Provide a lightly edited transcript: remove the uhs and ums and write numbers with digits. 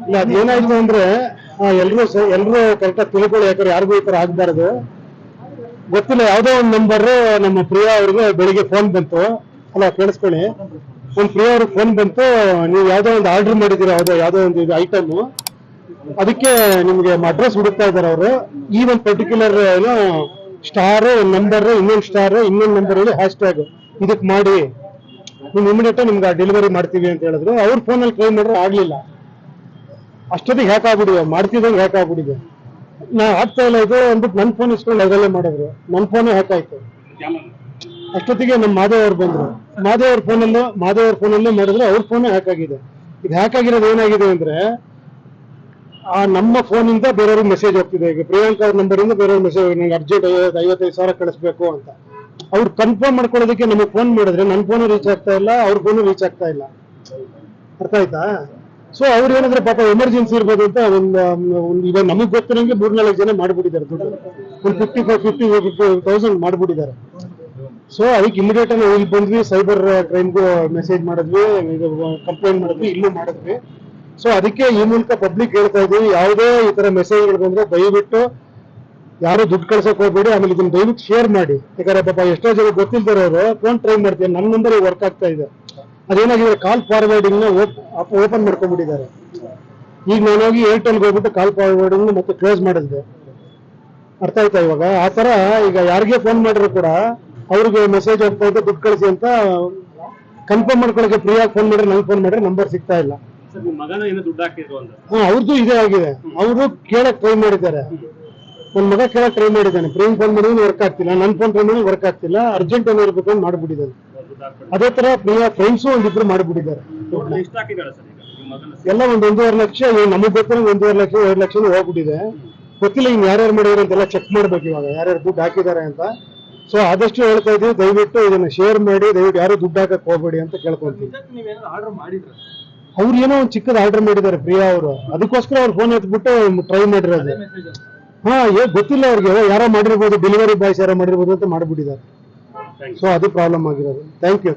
ಇಲ್ಲ ಅದೇನಾಯ್ತು ಅಂದ್ರೆ ಎಲ್ರು ಕರೆಕ್ಟಾಗಿ ತಿಳ್ಕೊಳ್ಳಿ, ಯಾಕಂದ್ರೆ ಯಾರಿಗೂ ಈ ತರ ಆಗ್ಬಾರ್ದು. ಗೊತ್ತಿಲ್ಲ, ಯಾವ್ದೋ ಒಂದು ನಂಬರ್ ನಮ್ಮ ಪ್ರಿಯಾ ಅವ್ರಿಗೆ ಬೆಳಿಗ್ಗೆ ಫೋನ್ ಬಂತು. ಅಲ್ಲ ಕೇಳಿಸ್ಕೊಳ್ಳಿ, ಒಂದು ಪ್ರಿಯಾ ಅವ್ರಿಗೆ ಫೋನ್ ಬಂತು, ನೀವು ಯಾವ್ದೋ ಒಂದು ಆರ್ಡರ್ ಮಾಡಿದ್ದೀರಾ, ಯಾವ್ದೋ ಒಂದು ಇದು ಐಟಮ್, ಅದಕ್ಕೆ ನಿಮ್ಗೆ ಅಡ್ರೆಸ್ ಹುಡುಕ್ತಾ ಇದಾರೆ ಅವರು. ಈ ಒಂದು ಪರ್ಟಿಕ್ಯುಲರ್ ಏನೋ ಸ್ಟಾರ್ ನಂಬರ್, ಇನ್ನೊಂದು ನಂಬರ್ ಹೇಳಿ ಹ್ಯಾಶ್ ಟ್ಯಾಗ್ ಇದಕ್ ಮಾಡಿ, ನೀವು ಇಮಿಡಿಯೇಟ್ ನಿಮ್ಗೆ ಡೆಲಿವರಿ ಮಾಡ್ತೀವಿ ಅಂತ ಹೇಳಿದ್ರು. ಅವ್ರ ಫೋನಲ್ಲಿ ಟ್ರೈ ಮಾಡಿದ್ರೆ ಆಗ್ಲಿಲ್ಲ. ಅಷ್ಟೊತ್ತಿಗೆ ಹ್ಯಾಕ್ ಆಗ್ಬಿಟ್ಟಿದೆ, ಮಾಡ್ತಿದ್ದಂಗೆ ಹ್ಯಾಕ್ ಆಗ್ಬಿಟ್ಟಿದೆ. ನಾ ಆಗ್ತಾ ಇಲ್ಲ ಇದು ಅಂದ್ಬಿಟ್ಟು ನನ್ನ ಫೋನ್ ಇಸ್ಕೊಂಡು ಅದರಲ್ಲೇ ಮಾಡಿದ್ರು, ನನ್ನ ಫೋನೇ ಹ್ಯಾಕ್ ಆಯ್ತು. ಅಷ್ಟೊತ್ತಿಗೆ ನಮ್ಮ ಮಾಧವ್ ಅವ್ರು ಬಂದ್ರು, ಮಾಧವ್ ಫೋನಲ್ಲೇ ಮಾಡಿದ್ರು, ಅವ್ರ ಫೋನೇ ಹ್ಯಾಕ್ ಆಗಿದೆ. ಇದು ಹ್ಯಾಕ್ ಆಗಿರೋದು ಏನಾಗಿದೆ ಅಂದ್ರೆ, ಆ ನಮ್ಮ ಫೋನಿಂದ ಬೇರೆಯವ್ರಿಗೆ ಮೆಸೇಜ್ ಹೋಗ್ತಿದೆ. ಈಗ ಪ್ರಿಯಾಂಕಾ ಅವ್ರ ನಂಬರಿಂದ ಬೇರೆಯವ್ರಿಗೆ ಮೆಸೇಜ್, ನಂಗೆ ಅರ್ಜೆಂಟ್ 55,000 ಕಳಿಸ್ಬೇಕು ಅಂತ. ಅವ್ರು ಕನ್ಫರ್ಮ್ ಮಾಡ್ಕೊಳ್ಳೋದಕ್ಕೆ ನಮಗೆ ಫೋನ್ ಮಾಡಿದ್ರೆ ನನ್ನ ಫೋನು ರೀಚ್ ಆಗ್ತಾ ಇಲ್ಲ, ಅವ್ರ ಫೋನು ರೀಚ್ ಆಗ್ತಾ ಇಲ್ಲ. ಅರ್ಥ ಆಯ್ತಾ? ಸೊ ಅವ್ರು ಏನಾದ್ರೆ ಪಾಪ ಎಮರ್ಜೆನ್ಸಿ ಇರ್ಬೋದು ಅಂತ ಇವಾಗ ನಮಗ್ ಗೊತ್ತಿರಂಗೆ 3-4 ಜನ ಮಾಡ್ಬಿಟ್ಟಿದ್ದಾರೆ ದುಡ್ಡು, ಒಂದು 50,000 ಮಾಡ್ಬಿಟ್ಟಿದ್ದಾರೆ. ಸೊ ಅದಕ್ಕೆ ಇಮಿಡಿಯೇಟ್ ಆಗಿ ಹೋಗಿ ಬಂದ್ವಿ, ಸೈಬರ್ ಕ್ರೈಮ್ಗೂ ಮೆಸೇಜ್ ಮಾಡಿದ್ವಿ, ಕಂಪ್ಲೇಂಟ್ ಮಾಡಿದ್ವಿ, ಇಲ್ಲೂ ಮಾಡಿದ್ವಿ. ಸೊ ಅದಕ್ಕೆ ಈ ಮೂಲಕ ಪಬ್ಲಿಕ್ ಹೇಳ್ತಾ ಇದೀವಿ, ಯಾವುದೇ ಈ ತರ ಮೆಸೇಜ್ಗಳು ಬಂದ್ರೆ ದಯವಿಟ್ಟು ಯಾರು ದುಡ್ಡು ಕಳ್ಸಕ್ ಹೋಗ್ಬೇಡಿ. ಆಮೇಲೆ ಇದನ್ನ ದಯವಿಟ್ಟು ಶೇರ್ ಮಾಡಿ, ಯಾಕಂದ್ರೆ ಪಾಪ ಎಷ್ಟೋ ಜನ ಗೊತ್ತಿಲ್ದಿರೋರು ಫೋನ್ ಟ್ರೈ ಮಾಡ್ತೀನಿ, ನನ್ನ ನಂಬರ್ ವರ್ಕ್ ಆಗ್ತಾ ಇದೆ. ಅದೇನಾಗಿದೆ, ಕಾಲ್ ಫಾರ್ವರ್ಡಿಂಗ್ ನ ಓಪನ್ ಮಾಡ್ಕೊಂಡ್ಬಿಟ್ಟಿದ್ದಾರೆ. ಈಗ ನಾನು ಹೋಗಿ ಏರ್ಟೆಲ್ಗೆ ಹೋಗ್ಬಿಟ್ಟು ಕಾಲ್ ಫಾರ್ವರ್ಡಿಂಗ್ ಮತ್ತೆ ಕ್ಲೋಸ್ ಮಾಡಿದ್ದೆ. ಅರ್ಥ ಆಯ್ತಾ ಇವಾಗ? ಆ ತರ ಈಗ ಯಾರಿಗೆ ಫೋನ್ ಮಾಡಿದ್ರು ಕೂಡ ಅವ್ರಿಗೆ ಮೆಸೇಜ್ ಹೋಗ್ತಾ ಇದೆ ದುಡ್ಡು ಕಳಿಸಿ ಅಂತ ಕನ್ಫರ್ಮ್ ಮಾಡ್ಕೊಳಕ್ಕೆ ಫ್ರೀಯಾಗಿ ಫೋನ್ ಮಾಡಿದ್ರೆ, ನಂಗೆ ಫೋನ್ ಮಾಡಿದ್ರೆ ನಂಬರ್ ಸಿಗ್ತಾ ಇಲ್ಲ. ಅವ್ರದ್ದು ಇದೇ ಆಗಿದೆ. ಅವರು ಕೇಳಕ್ ಟ್ರೈ ಮಾಡಿದ್ದಾರೆ, ನನ್ನ ಮಗ ಕೇಳಕ್ ಟ್ರೈ ಮಾಡಿದ್ದಾನೆ, ಪ್ರೇಮ್ ಫೋನ್ ಮಾಡಿದ್ರೆ ವರ್ಕ್ ಆಗ್ತಿಲ್ಲ, ನನ್ನ ಫೋನ್ ಟ್ರೈ ಮಾಡಿದ್ರೆ ವರ್ಕ್ ಆಗ್ತಿಲ್ಲ, ಅರ್ಜೆಂಟ್ ಏನಿರ್ಬೇಕು ಅಂತ ಮಾಡ್ಬಿಟ್ಟಿದ್ದಾನೆ. ಅದೇ ತರ ಪ್ರಿಯಾ ಫ್ರೆಂಡ್ಸು ಒಂದಿಬ್ರು ಮಾಡ್ಬಿಟ್ಟಿದ್ದಾರೆ. ಎಲ್ಲ 1.5 ಲಕ್ಷ, ನಮಗ್ ಗೊತ್ತಿರೋ 1.5 ಲಕ್ಷ 2 ಲಕ್ಷ ಹೋಗ್ಬಿಟ್ಟಿದೆ. ಗೊತ್ತಿಲ್ಲ ಇನ್ ಯಾರ್ಯಾರು ಮಾಡಿದಾರೆ ಅಂತೆಲ್ಲ ಚೆಕ್ ಮಾಡ್ಬೇಕು ಇವಾಗ, ಯಾರ್ಯಾರು ದುಡ್ಡು ಹಾಕಿದ್ದಾರೆ ಅಂತ. ಸೊ ಆದಷ್ಟು ಹೇಳ್ತಾ ಇದೀವಿ, ದಯವಿಟ್ಟು ಇದನ್ನ ಶೇರ್ ಮಾಡಿ, ದಯವಿಟ್ಟು ಯಾರು ದುಡ್ಡು ಹಾಕಕ್ ಹೋಗ್ಬೇಡಿ ಅಂತ ಕೇಳ್ಕೊಂತೀವಿ. ಅವ್ರು ಏನೋ ಒಂದು ಚಿಕ್ಕದ ಆರ್ಡರ್ ಮಾಡಿದ್ದಾರೆ ಪ್ರಿಯಾ ಅವರು, ಅದಕ್ಕೋಸ್ಕರ ಅವ್ರ ಫೋನ್ ಎತ್ಬಿಟ್ಟು ಟ್ರೈ ಮಾಡಿರೋದು. ಗೊತ್ತಿಲ್ಲ ಅವ್ರಿಗೆ, ಯಾರೋ ಮಾಡಿರ್ಬೋದು, ಡೆಲಿವರಿ ಬಾಯ್ಸ್ ಯಾರೋ ಮಾಡಿರ್ಬೋದು ಅಂತ ಮಾಡ್ಬಿಟ್ಟಿದ್ದಾರೆ. ಸೊ ಅದು ಪ್ರಾಬ್ಲಮ್ ಆಗಿರೋದು. Thank you.